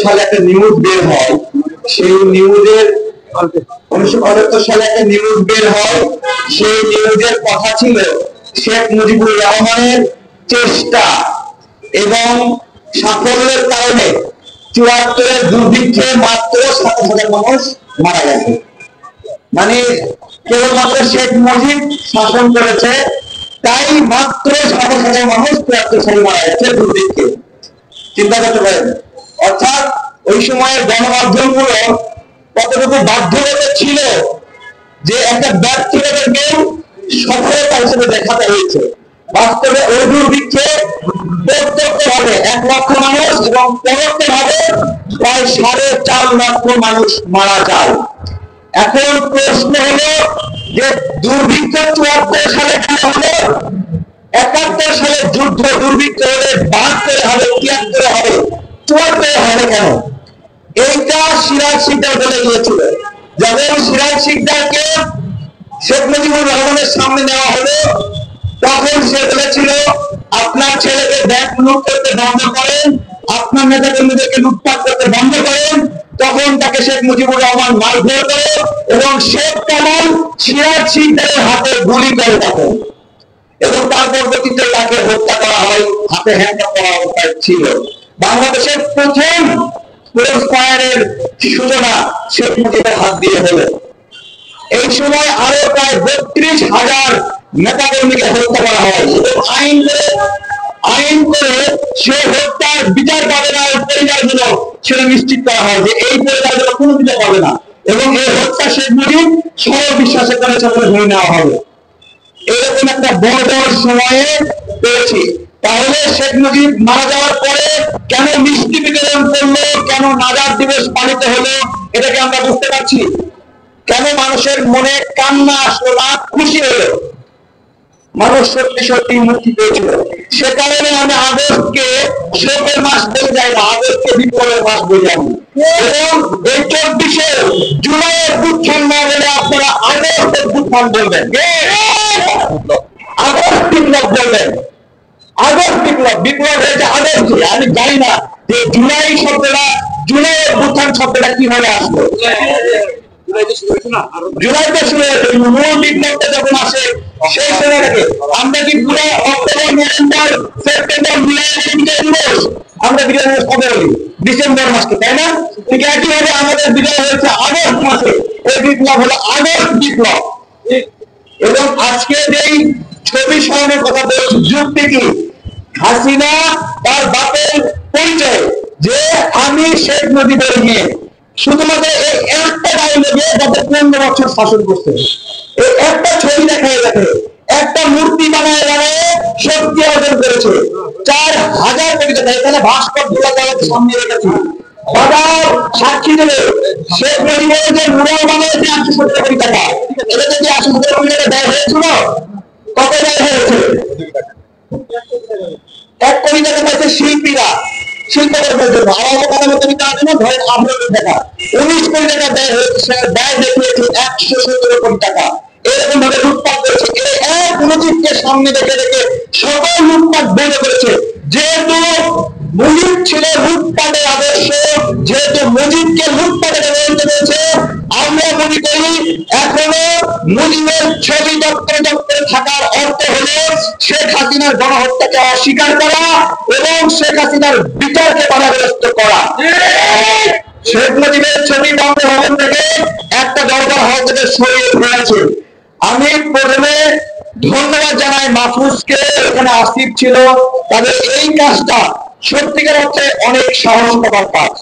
সালে একটা নিউজ বের হয়, সেই নিউজের 1975 সালে একটা নিউজ বের হয়, সেই নিউজের কথা ছিল শেখ মুজিবুর রহমানের চেষ্টা এবং সাফল্যের কারণে 74-এর দুর্ভিক্ষে মাত্র 7,000 মানুষ মারা গেছে। মানে কেবলমাত্র শেখ মুজিব শাসন করেছে তাই মাত্র 7,000 মানুষ 74 সালে মারা গেছে দুর্ভিক্ষে। চিন্তা করতে পারেন, অর্থাৎ ওই সময়ের গণমাধ্যম গুলো কতটুকু বাধ্যগত ছিল যে একটা ব্যর্থতাকেও সফলতা হিসেবে দেখাতে হয়েছে। বাস্তবে ওই দুর্ভিক্ষে প্রত্যক্ষভাবে 1 লক্ষ মানুষ এবং পরোক্ষভাবে প্রায় 4.5 লক্ষ মানুষ মারা যায়। এখন প্রশ্ন হলো যে দুর্ভিক্ষ 74 সালে কেন হলো, 71 সালে যুদ্ধ দুর্ভিক্ষ হলে 72 হবে, 73 হবে, 74 হবে কেন? এইটা সিরাজ শিকদার বলে গিয়েছিল। যখন সিরাজ শিকদারকে শেখ মুজিবুর রহমানের সামনে নেওয়া হলো তখন সে বলেছিল আপনার ছেলেকে ব্যাংক লুট করতে বন্ধ করেন, আপনার নেতাকর্মীদেরকে লুটপাট করতে বন্ধ করেন। তখন তাকে শেখ মুজিবুর রহমান মারধর করে এবং শেখ কামাল সিরাজ শিকদারের হাতে গুলি করে তখন, এবং তার পরবর্তীতে তাকে হত্যা করা হয়, হাতে হ্যান্ডকাপ করা অবস্থায় ছিল। বাংলাদেশের প্রথম ক্রস ফায়ারের সূচনা শেখ মুজিবের হাত দিয়ে হলো। এই সময় আরো প্রায় 32,000 নেতাকর্মীকে হত্যা করা হয় এবং আইন করে সে হত্যার বিচার পাবে না পরিবারগুলো সেটা নিশ্চিত করা হয় যে এই পরিবারগুলো কোনো বিচার পাবে না, এবং এই হত্যা শেখ মুজিব সরল বিশ্বাসে করেছে বলে ধরে নেওয়া হবে। এরকম একটা বড় সময়ে পেয়েছি। তাহলে শেখ মুজিব মারা যাওয়ার পরে কেন মিষ্টি বিতরণ করলো, কেন নাজার দিবস পালিত হলো, এটাকে আমরা বুঝতে পারছি। কেন মানুষের মনে কান্না আসলো না, খুশি হলো? মানুষ সত্যি সত্যি মুক্তি পেয়েছিল। সে কারণে আমি আগস্টকে শোকের মাস বলে যাই না, আগস্টকে বিপ্লবের মাস বলে আমি। এবং এই 24-এ জুলাইয়ের উত্থান না বলে আপনারা আগস্টের উত্থান বলবেন, আগস্ট বিপ্লব বলবেন। আগস্ট বিপ্লব হয়েছে আগস্টে। আমি জানি না যে জুলাই শব্দটা, জুলাইয়ের উত্থান শব্দটা কিভাবে আসলো। জুলাইতে শুরু হয়েছে, মূল বিপ্লবটা যখন আসে সেই সময় থেকে আমরা কি পুরো অক্টোবর, নভেম্বর, সেপ্টেম্বর, জুলাই দিবস আমরা বিজয় দিবস কবে বলি? ডিসেম্বর মাসকে, তাই না? ঠিক একইভাবে আমাদের বিজয় হয়েছে আগস্ট মাসে। এই বিপ্লব হলো আগস্ট বিপ্লব। এবং আজকে যেই ছবি স্মরণের কথা বলছি, যুক্তি কি? হাসিনা তার বাপের পরিচয় যে আমি শেখ মুজিবের মেয়ে, শুধুমাত্র এই একটা ডায়লগে গত 15 বছর শাসন করছে। এই একটা ছবি দেখায় দেখে, একটা মূর্তি বানায় শক্তি অর্জন করেছে। 4,000 কোটি টাকা এখানে ভাস্কর্য সামনে রেখেছে। বাজার সাক্ষী দেবে শেখ মুজিবের যে মুরাল বানিয়েছে 870 কোটি টাকা, এটা যদি 870 কোটি টাকা ব্যয় হয়েছিল, কত ব্যয় হয়েছে? 1 কোটি টাকা পাইছে শিল্পীরা, শিল্পকর্মের জন্য। আমার কথা মতো ধরেন 18 কোটি টাকা, 19 কোটি টাকা ব্যয় হয়েছে। ব্যয় দেখিয়েছে 117 কোটি টাকা। এরকম ভাবে লুটপাট করেছে। এই এক মুজিবকে সামনে রেখে সকল লুটপাট বন্ধ করেছে। যেহেতু মুজিব ছিল লুটপাটের আদর্শ, যেহেতু মুজিবকে লুটপাটের ব্যবহৃত হয়েছে, আমরা মনে করি এখনো মুজিবের ছবি দপ্তরে থাকার অর্থ হলো শেখ হাসিনার গণহত্যাকে অস্বীকার করা এবং শেখ হাসিনার বিচারকে বাধাগ্রস্ত করা। শেখ মুজিবের ছবি বঙ্গভবন থেকে একটা দরকার হজরতে সরিয়ে ফেলেছে। আমি প্রথমে ধন্যবাদ জানাই মাহফুজকে, এখানে আসিফ ছিল, তাদের এই কাজটা সত্যিকার অর্থে অনেক সাহস পাওয়ার কাজ,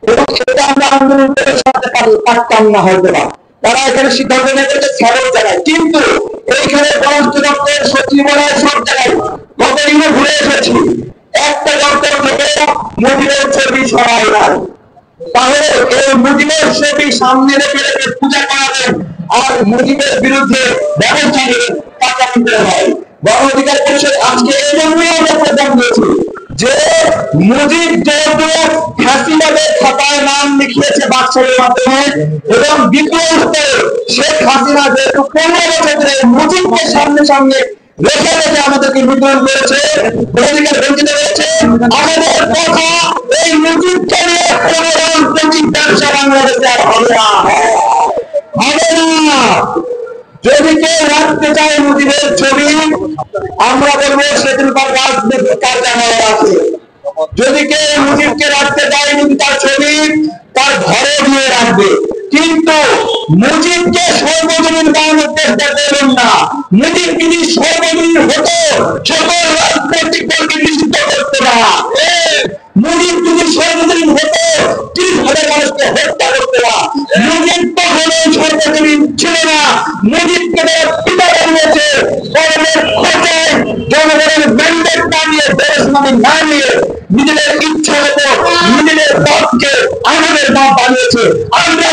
এবং সেটা আমরা আন্দোলনের সাথে পারতাম না হয়তো না। তারা এখানে সিদ্ধান্ত নিয়েছে, স্বাগত জানায়। কিন্তু এইখানে পররাষ্ট্র দপ্তরের সচিবালয় সব জায়গায় গতদিনে ঘুরে এসেছি, একটা দপ্তর থেকে মুজিবের ছবি সরাই নাই। তাহলে এই মুজিবের ছবি সামনে রেখে পূজা করাবেন আর মুজিবের বিরুদ্ধে ব্যবস্থা নেবেন, টাকা নিতে হয়। গণ অধিকার পরিষদ আজকে এই জন্যই আমরা প্রদান করেছি যে মুজিব যেহেতু হাসিনাদের খাতায় নাম লিখিয়েছে বাকশালের মাধ্যমে, এবং বিপ্লব শেখ হাসিনা যেহেতু 15 বছর ধরে মুজিবকে সামনে রেখে আমাদেরকে বিতরণ করেছে, অধিকার বঞ্চিত হয়েছে। আমাদের কথা এই মুজিবকে নিয়ে হবে না, হবে না। যদি কেউ রাখতে চায় মুজিবের ছবি, আমরা বলবো সেদিন তার রাজনৈতিক কার্যালয় আছে। যদি কেউ মুজিবকে রাখতে চায় তার ছবি তার ঘরে দিয়ে রাখবে, কিন্তু মুজিবকে সর্বজনীন বানানোর চেষ্টা করবেন না। মুজিব যদি সর্বজনীন হতো, সকল রাজনৈতিক দলকে নিষিদ্ধ করতে না। মুজিব যদি সর্বজনীন হতো, 30,000 মানুষকে হত্যা করতে না। মুজিব কখনো সর্বজনীন ছিল না। মুজিবকে পিতা বানিয়েছে কর্মের খোঁজায়, জনগণের ম্যান্ডেট না নিয়ে, দেশমানি না নিয়ে, নিজেদের ইচ্ছা মতো নিজেদের বাপকে আমাদের বাপ বানিয়েছে। আমরা